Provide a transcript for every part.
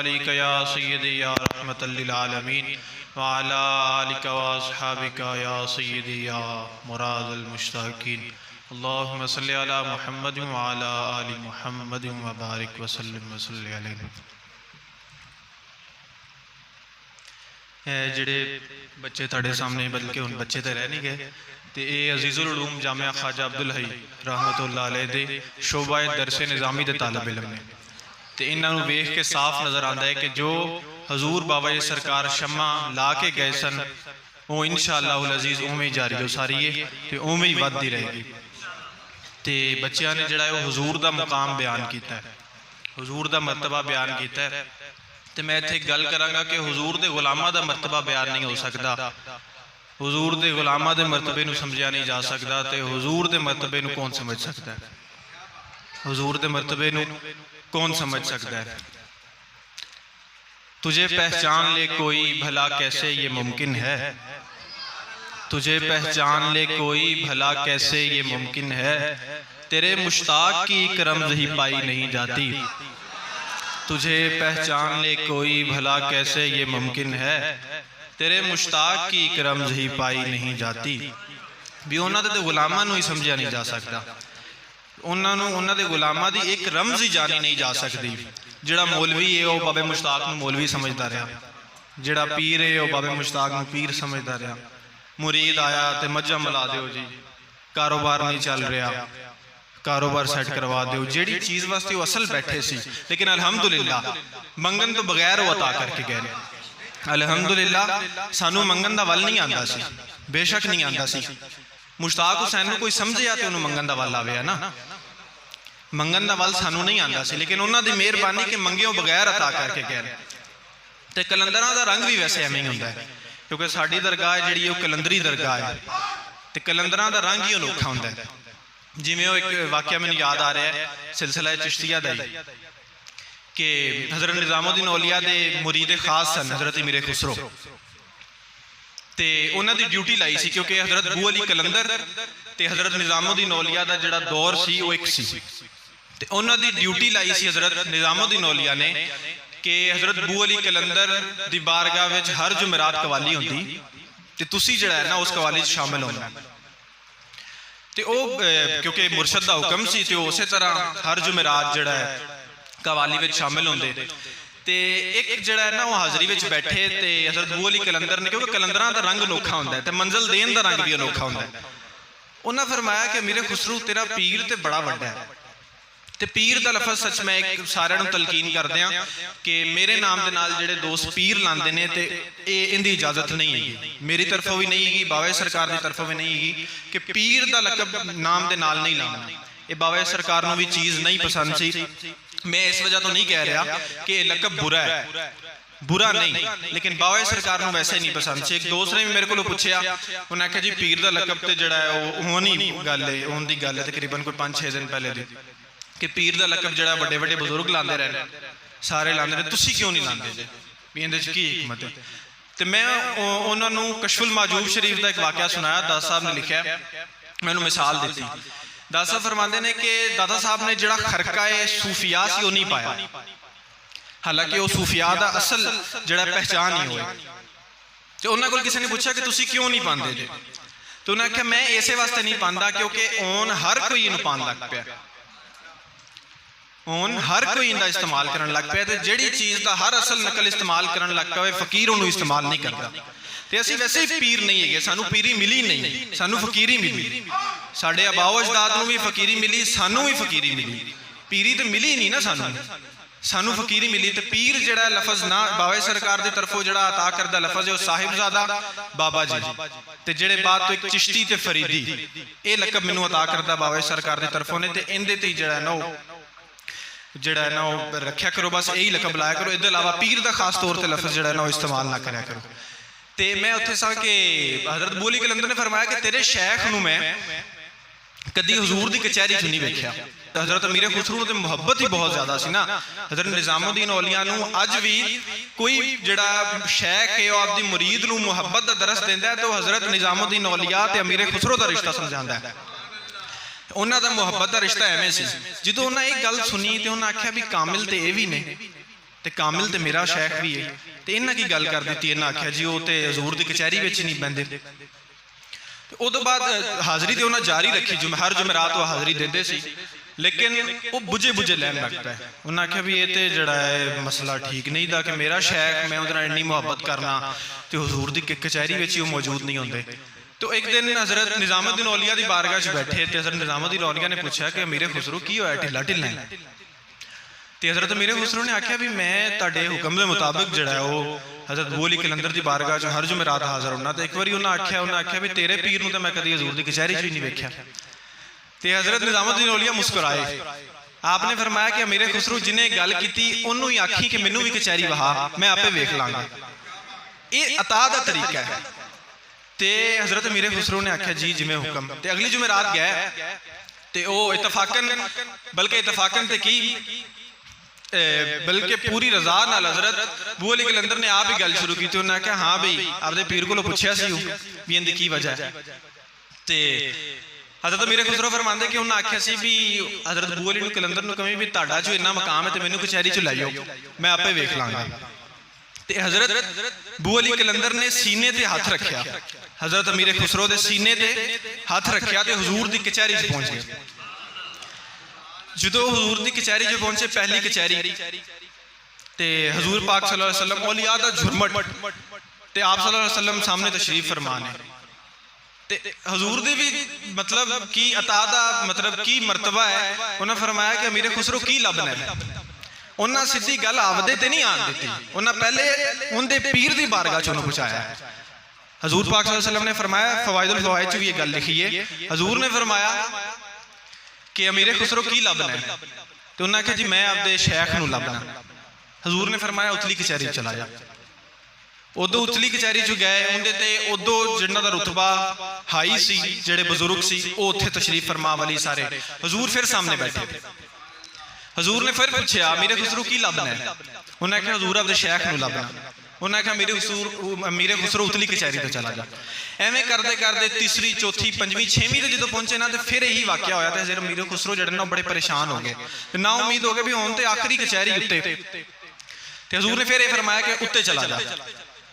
अलैका या सय्यदी या रहमतल लिल आलमीन व अला आलिका व अस्हाबिका या सय्यदी या मुरादल मुश्ताकीन। अल्लाहुम्मा सल्लि अला मुहम्मद व अला आलि मुहम्मद व बारिक व सल्लिम व सल्लि अलैहि। जिहड़े बच्चे तुहाडे सामने, बल्कि हुण बच्चे तो रह नहीं गए, तो ये अजीज़ुल उलूम जामिया ख्वाजा अब्दुल हई रहमतुल्लाह अलैह दे शोबा दरसे निज़ामी दे तालिब इल्म ने। तो इन्हों वेख के साफ नज़र आता है कि जो हजूर बाबा जी सरकार शमा ला के गए सन वो इंशाअल्लाह अज़ीज़ उवें जारी हो सारी है, तो उवें ही वधदी रहेगी। तो बच्चों ने जोड़ा हजूर का मुकाम बयान किया, हजूर का मरतबा बयान किया। तो मैं इत्थे गल करांगा कि हजूर के गुलामां का मरतबा बयान नहीं हो सकता, हजूर के गुलामां के मरतबे को समझा नहीं जा सकता। तो हजूर के मरतबे को कौन समझ सकता है, हजूर के मरतबे को कौन समझ सकता है। तुझे पहचान ले कोई भला कैसे ये मुमकिन है, तुझे पहचान ले कोई भला कैसे ये मुमकिन है, तेरे मुश्ताक की एक रमज़ ही पाई नहीं जाती। तुझे पहचान ले कोई भला कैसे ये मुमकिन है, तेरे मुश्ताक की एक रमज़ ही पाई नहीं जाती। भी उन्होंने तो गुलामां नूं ही समझा नहीं जा सकता, उन्होंने उन्होंने गुलामां दी एक रमज़ ही जानी नहीं जा सकती। जिहड़ा मौलवी है वह बाबे मुश्ताक नूं मौलवी समझता रहा, जिहड़ा पीर है वह बाबे मुश्ताक नूं पीर समझता रहा। मुरीद आया तो मज्जां मिला दो जी, कारोबार नहीं चल रहा, कारोबार सैट करवा दो, जिहड़ी चीज़ वास्ते वो असल बैठे सी। लेकिन अलहमदुलिल्लाह मंगन तो बगैर वो अता करके गए। अलहमदुलिल्लाह सानू मंगन का वल नहीं आता सी, बेशक नहीं आता सी। मुश्ताक हुसैन को कोई समझिया तो उन्होंने मंगन का वल आवे ना, मंगन का वल सानू नहीं आता सी, लेकिन उन्होंने मेहरबानी के मंगियों बगैर अता करके गए। तो कलंदरां का रंग भी वैसे एवं ही होंदा है, क्योंकि साडी दरगाह जिहड़ी वो कलंदरी दरगाह है, तो कलंदरां का रंग ही अनोखा होंदा है। जिवें वो एक वाकया मैनूं याद आ रहा है सिलसिला चिश्तिया दा ही, कि हज़रत निज़ामुद्दीन औलिया दे मुरीद खास सन हज़रत मीर खुसरो, तो उन्होंने ड्यूटी लाई सी, क्योंकि हज़रत बू अली कलंदर तो हज़रत निज़ामुद्दीन औलिया का जिहड़ा दौर सी वो एक सी। तो उन्होंने ड्यूटी लाई सी हज़रत निज़ामुद्दीन औलिया ने कि हज़रत बू अली कलंदर दी बारगाह विच हर जुमेरात कवाली होंदी, तो तुसी जिहड़ा है ना उस कवाली च शामिल होना। तो क्योंकि मुरशद का हुक्म सी, तो उस तरह हर जुमेरात जिहड़ा है कवाली विच शामिल होंदे। तो एक जड़ा है ना वो हाज़री में बैठे, तो हज़रत बू अली कलंदर ने, क्योंकि कलंदरां का रंग अनोखा होंदा है तो मंजिल देन का रंग भी अनोखा होंदा है। उन्होंने फरमाया कि मेरे खुसरू तेरा पीर तो बड़ा वड्डा है, तो पीर का लफज सच मैं एक सारिਆਂ ਨੂੰ तलकीन कर दिया कि मेरे नाम के नाल जिहड़े दोस्त पीर लांदे ने, तो इहदी इजाजत नहीं है, मेरी तरफों भी नहीं है, बाबा सरकार की तरफों भी नहीं है कि पीर का लकब नाम के नाल नहीं लाना। ये बाबा सरकार को भी चीज़ नहीं पसंद सी। मैं इस वजह तो नहीं कह रहा कि लकब बुरा है, बुरा नहीं, लेकिन बाबा सरकार को वैसे नहीं पसंद से। एक दोस्त ने भी मेरे को पूछा, उन्हें आख्या जी पीर का लकब तो जड़ा है होनी गल है, उनकी गल है तकरीबन कोई 5-6 दिन पहले दी, कि पीर का लकब जड़ा बड़े बड़े बजुर्ग लाते रहे, सारे लाते रहे, तुसी क्यों नहीं लाते जे, भी इहदे च की हिकमत है। तो मैं उन्होंने कशफुल माजूब शरीफ का एक वाकया सुनाया, दास साहब ने लिखा, मैंने मिसाल दी। दादा साहब फरमाते हैं कि दादा साहब ने जिहड़ा खरका है सूफिया से वो नहीं पाया, हालांकि वो सूफिया का असल जिहड़ा पहचान ही होए। तो उन्होंने को किसी ने पूछा कि तुसी क्यों नहीं पाते जे, तो उन्हें आख्या मैं इस वास्ते नहीं पाता क्योंकि ओन हर कोई इनू पान लग पाया, ओन हर कोई इनका इस्तेमाल करन लग पाया। तो जिहड़ी चीज़ का हर असल नकल इस्तेमाल करन लग पाए फकीर उन्होंने इस्तेमाल नहीं करता। तो असीं वैसे ही पीर नहीं है, सानू पीरी मिली नहीं, सानू फकीरी मिली। साडे अबाओ अजदाद नूं भी फकीरी मिली, सानू भी फकीरी मिली, पीरी तो मिली नहीं ना सानू, सानू फकीरी मिली। तो पीर जिहड़ा लफज ना बाबा सरकार की तरफों जिहड़ा अता करदा लफज है वो साहिबजादा बाबा जी, तो जिहड़े बाद तो एक चिश्ती ते फरीदी ये लकब मैनू अता करदा बाबा सरकार की तरफों ने। तो इहदे ते जिहड़ा ना जिहड़ा है ना वो रखिया करो, बस यही लकब लाया करो, इहदे अलावा पीर का खास तौर पर लफज जिहड़ा ना वो इस्तेमाल ना करया करो। तो मैं उत्थे सा कि हज़रत बू अली कलंदर ने फरमाया कि तेरे शेख नूं मैं कदी हजूर की कचहरी च नहीं वेख्या। तो हज़रत मीर खुसरू तो मुहब्बत ही बहुत ज़्यादा सी ना, हज़रत निज़ामुद्दीन औलिया नूं अज भी कोई जिहड़ा शेख है वो आपदी मुरीद नूं मुहब्बत का दरस दिंदा है, तो हज़रत निज़ामुद्दीन औलिया ते अमीर खुसरो का रिश्ता समझाता है। उन्हों का मुहब्बत का रिश्ता एवं सी। जो उन्हें एक गल सुनी तो उन्हें आख्या भी कामिल तो यह भी ने, ਤੇ ਕਾਮਿਲ ਤੇ ਮੇਰਾ ਸ਼ੈਖ ਵੀ ਹੈ। ਤੇ ਇਹਨਾਂ ਕੀ ਗੱਲ ਕਰ ਦਿੱਤੀ, ਇਹਨਾਂ ਆਖਿਆ ਜੀ ਉਹ ਤੇ ਹਜ਼ੂਰ ਦੀ ਕਚਹਿਰੀ ਵਿੱਚ ਨਹੀਂ ਬਹਿੰਦੇ। ਤੇ ਉਦੋਂ ਬਾਅਦ ਹਾਜ਼ਰੀ ਤੇ ਉਹਨਾਂ ਜਾਰੀ ਰੱਖੀ, ਹਰ ਜੁਮਰਾਤ ਉਹ ਹਾਜ਼ਰੀ ਦਿੰਦੇ ਸੀ, ਲੇਕਿਨ ਉਹ ਬੁਝੇ ਬੁਝੇ ਲੈਣ ਲੱਗ ਪਏ। ਉਹਨਾਂ ਆਖਿਆ ਵੀ ਇਹ ਤੇ ਜਿਹੜਾ ਹੈ ਮਸਲਾ ਠੀਕ ਨਹੀਂ ਦਾ ਕਿ ਮੇਰਾ ਸ਼ੈਖ, ਮੈਂ ਉਹਦੇ ਨਾਲ ਇੰਨੀ ਮੁਹੱਬਤ ਕਰਨਾ ਤੇ ਹਜ਼ੂਰ ਦੀ ਕਚਹਿਰੀ ਵਿੱਚ ਹੀ ਉਹ ਮੌਜੂਦ नहीं होंगे। तो एक दिन हज़रत निज़ामुद्दीन औलिया की बारगाह च बैठे तो हज़रत निज़ामुद्दीन औलिया ने पूछा कि अमीर खुसरो की होया ढिला ढिला है? तो हज़रत अमीर खुसरो ने आख्या भी मैं तुहाडे हुक्म के मुताबिक जिहड़ा वो हज़रत अबू अली कलंदर की बारगाह च हर जुमेरात हाज़र होना। तो एक बार उन्हें आख्या भी तेरे पीर नूं तां मैं कदी हज़ूर की कचहरी च भी नहीं वेख्या। तो हज़रत निज़ामुद्दीन औलिया मुस्कुराए। आपने फरमाया कि अमीर खुसरो जिन्हें गल की उन्होंने ही आखी कि मैनू भी कचहरी वहा, मैं आपे वेख लांगा। ये अता दा तरीका है। तो हज़रत अमीर खुसरो ने आख्या जी जिमें हुक्म। तो अगली जुमेरात गए तो वह इतफाकन, बल्कि इतफाकन तो की बल्कि पूरी रजा नाल हज़रत अबू अली कलंदर ने आप ही गल शुरू की। उन्हें आख्या हाँ बई आपके पीर को पुछया सी भी इनकी की वजह है। तो हज़रत अमीर खुसरो फरमाते कि उन्हें आख्या सी भी हज़रत अबू अली कलंदर नूं कहीं भी तुहाडा जो इन्ना मकाम है तो मैनू कचहरी च लै जाओ, मैं आपे वेख लांगा। तो हज़रत अबू अली कलंदर ने सीने ते हथ रखा, हज़रत अमीर खुसरो के सीने ते हथ रखा तो हजूर की कचहरी पहुँच गए। जो हजूर की कचहरी जो पहुंचे, पहली कचहरी तो हजूर पाक सल्लल्लाहु अलैहि वसल्लम औलिया दा झुरमट तो आप सल्लल्लाहु अलैहि वसल्लम सामने तशरीफ फरमा ने। तो हजूर दी भी मतलब की अता दा मतलब की मरतबा है। उन्हें फरमाया कि अमीर खुसरो की लभना है। उन्हें सीधी गल आपदे ते नहीं आन दी, उन्हें पहले उनके पीर की बारगाह च उन्हें पहुँचाया। हजूर पाक सल्लल्लाहु अलैहि वसल्लम ने फरमाया, फवाइदुल फवाइद च भी ये गल लिखी है, हजूर ने फरमाया कि अमीर खुसरो की लभना है। तो उन्हें आख्या जी मैं आपदे शैख नूं लभना। हजूर ने फरमाया उतली कचहरी चला जा। उदों उतली कचहरी च गए, उन्हें ते उदों जिन्हां दा रुतबा हाई सी, जिहड़े बजुर्ग सी वो उत्थे तशरीफ फरमा वाली सारे। हजूर फिर सामने बैठे। हजूर ने फिर पूछा अमीर खुसरो की लभना है? उन्हें आख्या हजूर आपदे शैख नूं लभना। उन्हें आख्या अमीर खुसरो उतली कचहरी तो चला जा। एवें करते करते तीसरी चौथी पंजवीं छेवीं तो जो पहुंचे ना तो फिर यही वाकया होया। तो हज़रत अमीर खुसरो जिहड़े ना बड़े परेशान हो गए, ना उम्मीद हो गई भी हुण ते आखिरी कचहरी उत्ते। तो हजूर ने फिर यह फरमाया कि उत्ते चला जा।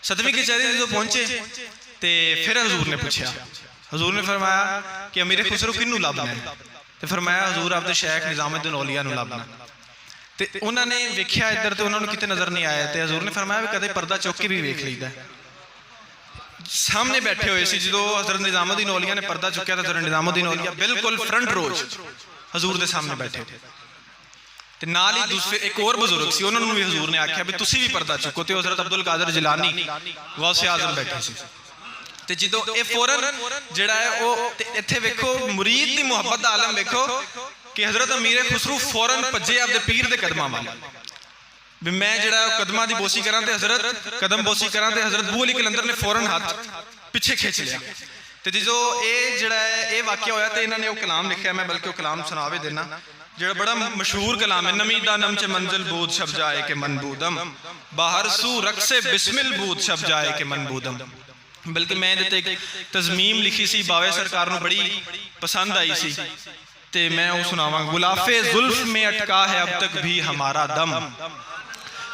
सतवीं कचहरी जो पहुंचे तो फिर हजूर ने पूछा, हजूर ने फरमाया कि अमीर खुसरो किनू लभना है? तो फरमाया हजूर आपदे शैख निज़ामुद्दीन औलिया नूं लभना। तो उन्होंने वेख्या इधर तो उन्होंने किते नज़र नहीं आया। तो हजूर ने फरमाया भी कदे पर्दा चुक के भी वेख लीदा। सामने बैठे हुए सी जो हज़रत निज़ामुद्दीन औलिया ने पर्दा चुकया तो हज़रत निज़ामुद्दीन औलिया बिल्कुल फ्रंट रोज हजूर के सामने बैठे। तो नाल ही दूसरे एक और बुजुर्ग सी, उन्होंने भी हजूर ने आख्या भी तुसी भी पर्दा चुको। तो हज़रत अब्दुल कादिर जिलानी गौसे आज़म बैठे सी। तो जो ये फौरन जिहड़ा है वो इत्थे वेखो मुरीद की मुहब्बत का आलम वेखो कि हज़रत अमीर खुसरो फौरन भजे आपदे पीर दे कदमां वाल भी मैं जिहड़ा कदमां दी बोसी करां ते हज़रत कदम बोसी करां ते हज़रत अबू अली कलंदर ने फौरन हाथ पिछे खिंच लिया। तो जो ये जिहड़ा है ये वाकया होया तो इन्होंने वो कलाम लिखा, मैं बल्कि वो कलाम सुना भी देना जो बड़ा मशहूर कलाम है। नमी दा नम च मंजिल बूद छप जाए के मनबूदम, बाहर सू रक्से बिस्मिल बूद छप जाए के मनबूदम। बल्कि मैं इहदे ते तज़मीम लिखी सी, बावे सरकार नूं बड़ी पसंद आई सी, ते मैं वो सुनावां। गुलाफे जुल्फ में अटका है अब तक भी हमारा दम,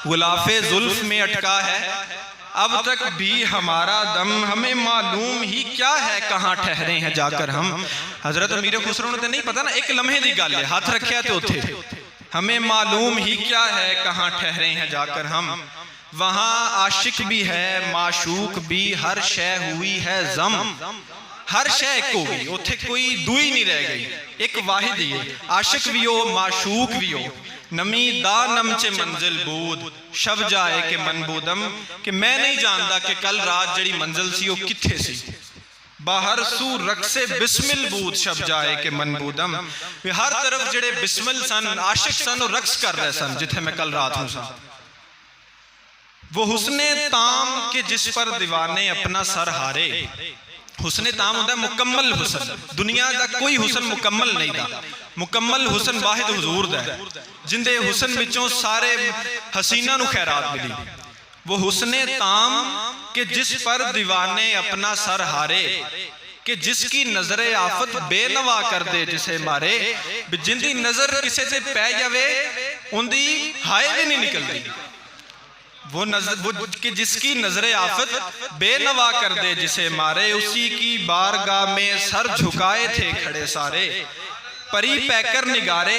गुलाफे जुल्फ में अटका है अब तक भी हमारा दम, हमें मालूम ही क्या है कहाँ ठहरे हैं जाकर हम। हज़रत अमीर खुसरो ने तो नहीं पता ना, एक लम्हे की गल है, हाथ रखा तो उथे हमें मालूम ही क्या है कहाँ ठहरे हैं जाकर हम। वहाँ आशिक भी है माशूक भी, हर शय हुई है जम, हर शय एक हो गई, उथे कोई दुई नहीं रह गई, एक वाहिद ही है। आशिक भी हो माशूक भी हो, नमी दा नम च मंजिल बूद शब जाए के मनबूदम, कि मैं नहीं जानता कि कल रात जड़ी मंजिल सी वो किथे सी। बाहर सू रक्से बिस्मिल बूद शब जाए के मनबूदम, हर तरफ जड़े बिस्मिल सन आशिक सन वो रक्स कर रहे सन जिथे मैं कल रात हूं सा। वो हुस्ने ताम के जिस पर दीवाने अपना सर हारे, हुस्ने ताम होता है मुकम्मल हुसन, दुनिया का कोई हुसन मुकम्मल नहीं था, मुकम्मल हुसन वाहिद हुजूर दा है जिंदे हुसन विचों सारे हसीना नूं खैरात मिली। वो हुस्ने ताम के जिस पर दीवाने अपना सर हारे, कि जिसकी नजरे आफत बेनवा कर दे जिसे मारे, जिंदी नजर किसी से पै जावे उनदी हाय भी नहीं निकलती, वो कि जिसकी नजरे आफत बेनवा कर दे जिसे मारे, उसी की बारगाह में सर झुकाए थे खड़े सारे। परी पैकर निगारे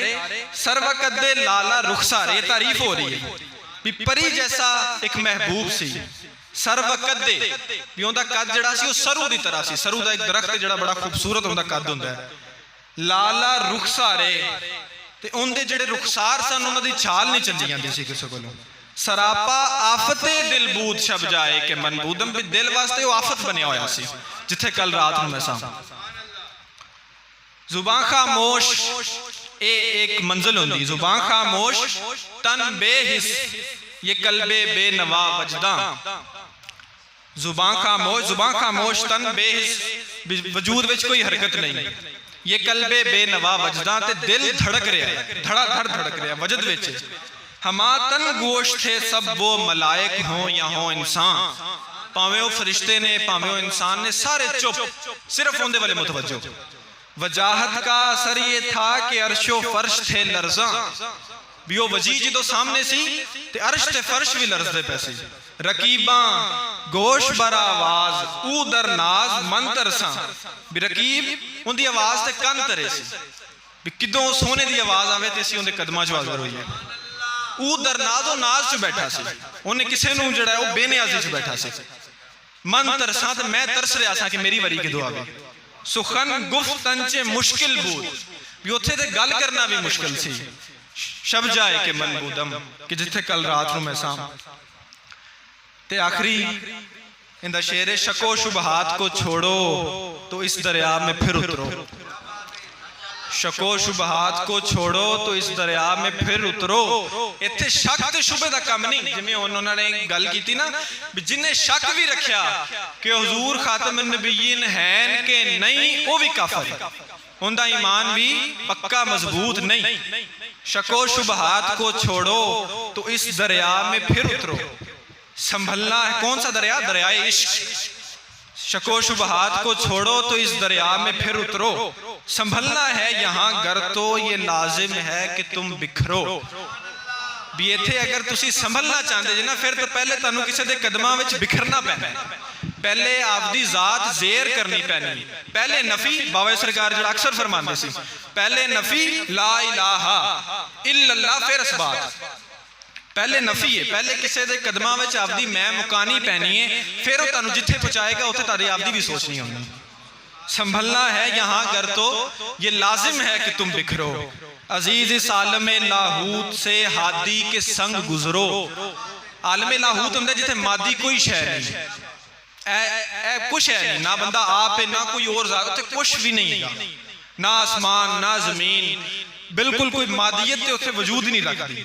सर्वकदे लाला रुखसारे, तारीफ हो रही है भी परी जैसा एक महबूब सी, सर्वकदे भी उनका कद जिहड़ा सी वो सरू की तरह सी। सरू का एक दरख्त जिहड़ा बड़ा खूबसूरत उनका कद हुंदा है। लाला रुखसारे ते उनके जिहड़े रुखसार सन उन्हां दी छाल नहीं चंदी जांदी सी किसी कोलों। सरापा आफते दिलबूद शब जाए के मनबूदम, भी दिल वास्ते वो आफत बनया होया सी जिथे कल रात में मैं सा। जुबान खामोश ए एक मंजिल होंदी, जुबान खामोश तन बेहिस ये कल्बे बेनवा वजदा। जुबान खामोश तन बेहिस, वजूद विच कोई हरकत नहीं, ये कल्बे बेनवा वजदा ते दिल धड़क रहा, धड़ाधड़ धड़क रहा वजद विच। हमातन गोश थे सब वो मलाइक हों या हों इंसान, भावें वो फरिश्ते ने भावें वो इंसान ने, सारे चुप, सिर्फ उनके वाले मुतवज्जो। वजाहत का असर ये था कि अर्शो फर्श थे लर्जा, भी वो वजी जो सामने सी ते अर्श ते फर्श भी लर्जदे पे सी। रकीबा गोश बरा आवाज ऊ दरनाज मन तरसा, भी रकीब उनकी आवाज ते कन तरे सी, भी किदों सोने की आवाज आवे ते असीं उनके कदमां च हाज़र होईए। ऊ दरनाजो नाज च बैठा सी, उन्हें किसी नूं जिहड़ा है वो बेनियाजी च बैठा सी। मन तरसा ते मैं तरस रहा सा कि मेरी वारी किदों आवे। सुखन गुफ्तन च मुश्किल बूद, भी उत्थे ते गल करना भी मुश्किल सी। शब जाए के मनबूदम कि जिथे कल रात नूं मैं सा। ते आखिरी इंदा शेर है, शको शुबहात को छोड़ो तो इस दरिया में फिर उतरो। शको शुबहात को छोड़ो तो इस दरिया में फिर उतरो। इत्थे शक ते शुबे दा कम नहीं, जिवें उन्होंने गल की ना भी जिन्हें शक भी रखिया कि हुजूर खातमुन नबीयीन हैं कि नहीं, वो भी काफिर है, उनका ईमान भी पक्का मजबूत नहीं। शको शुबहात को छोड़ो तो इस दरिया में फिर उतरो। संभलना है कौन सा दरिया? दरियाए इश्क। शको शुबहात को छोड़ो तो इस दरिया में फिर उतरो। संभलना है यहाँ गर तो ये लाजिम है कि तुम बिखरो। भी इत्थे अगर तुसी संभलना चाहते जी ना, फिर तो पहले तुहानू किसी के कदमां विच बिखरना पैना, पहले आपदी जात जेर करनी पैनी। पहले नफी, बाबा सरकार जो अक्सर फरमाते सी, पहले नफी ला इलाहा इल्लल्लाह, फिर असबात। पहले नफी है, पहले किसी के कदमां विच आपदी मैं मुकानी पैनी है, फिर वो तुहानू जिथे पहुंचाएगा उत्थे तुहाडी आपदी भी सोचनी होनी। संभलना है यहाँ गर तो ये लाजिम है कि तुम बिखरो। अजीज इस आलमे लाहूत से हादी के संग गुजरो। आलमे लाहूत होंदा जिथे मादी कोई शै नहीं, कुछ है नहीं, ना बंदा आप है ना कोई और जात, उत्थे कुछ भी नहीं है, ना आसमान ना जमीन, बिल्कुल कोई मादियत उत्थे वजूद ही नहीं रखती।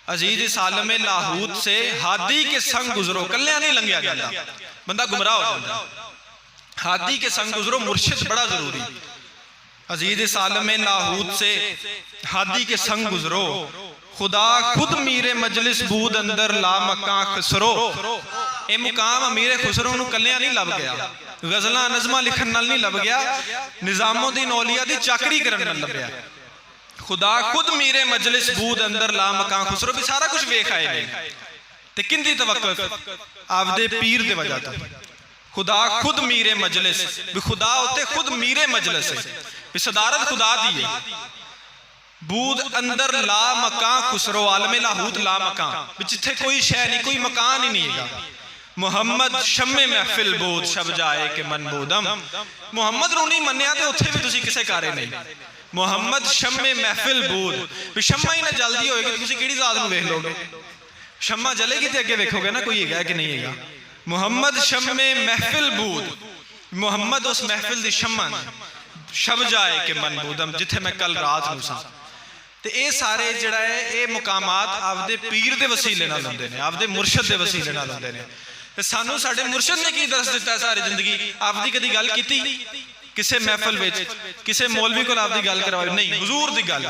अजीज इस आलमे लाहूत से हादी के संग गुजरो, कल्याण नहीं लंघिया जाता, बंदा गुमराह हो जाता। हादी के संग गुजरो, मुर्शिद बड़ा जरूरी। अजीज इस आलमे लाहूत से हादी के संग गुजरो। खुदा खुद मीरे मजलिस बूद अंदर ला मकां खसरो। ये मुकाम अमीरे खुसरो नूं कल्लियां नहीं लभ गया, गजलां नज़मां लिखण नाल नहीं लभ गया, निजामुद्दीन औलिया दी चाकरी करन नाल लभ्या। खुदा खुद मीरे मजलिस बूद अंदर ला मकां खसरो, भी सारा कुछ वेख आए ने ते किंदी तवक्कुल आपदे पीर दे वजह तो। खुदा खुद मीरे मजलिस, भी खुदा होते खुद मीरे मजलिस है, भी सदारत खुदा दी है। बूद अंदर ला मकां खुसरो, आलमे लाहूत ला मकां, भी जिथे कोई शै नहीं, कोई मकान ही नहीं है। मुहम्मद शम्मे महफिल बूद शब जाए के मनबूदम। मुहम्मद नूं नहीं मन्निया ते उत्थे भी तुसीं किसे कारे नहीं। मुहम्मद शम्मे महफिल बूद, भी शम्मा ही ना जल्दी होएगी तो तुसीं किहड़ी जात नूं वेख लोगे? शम्मा जलेगी तो अगे वेखोगे ना कोई है कि नहीं है। मुहम्मद शम्मे महफिल बूद, मुहम्मद उस महफिल दी शम्मा शब जाए के मनबूदम, जिथे मैं कल रात नूं सा। ते ये सारे जिहड़ा है ये मुकामात आपदे पीर दे वसीले नाल हुंदे ने, आपदे मुर्शद दे वसीले नाल हुंदे ने। ते सानू साडे मुर्शद ने की दस दिता सारी जिंदगी? आपदी कदी गल कीती किसे महफिल विच, किसे मौलवी कोल आपदी गल करवाई नहीं? हुजूर दी गल,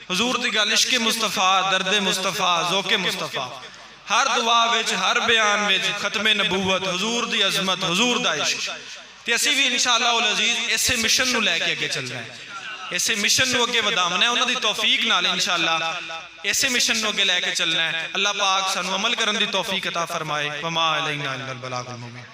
हुजूर दी गल, इश्क मुस्तफा, दर्द मुस्तफा, ज़ौक़ मुस्तफा, हर दुआ विच हर बयान विच खत्मे नबूवत, हुजूर दी अजमत, हुजूर दा इश्क। ते असीं भी इंशाअल्लाह अल अजीज इसे मिशन नूं लैके अगे चलना है। इसे मिशन नूं अगे वधावना है, उन्हां दी तौफीक नाल इंशाअल्लाह इसे मिशन नूं अगे लैके चलना है। अल्लाह पाक सानू अमल करन दी तौफीक अता फरमाए। वमा अलैना इल्लल बलागुल मुबीन।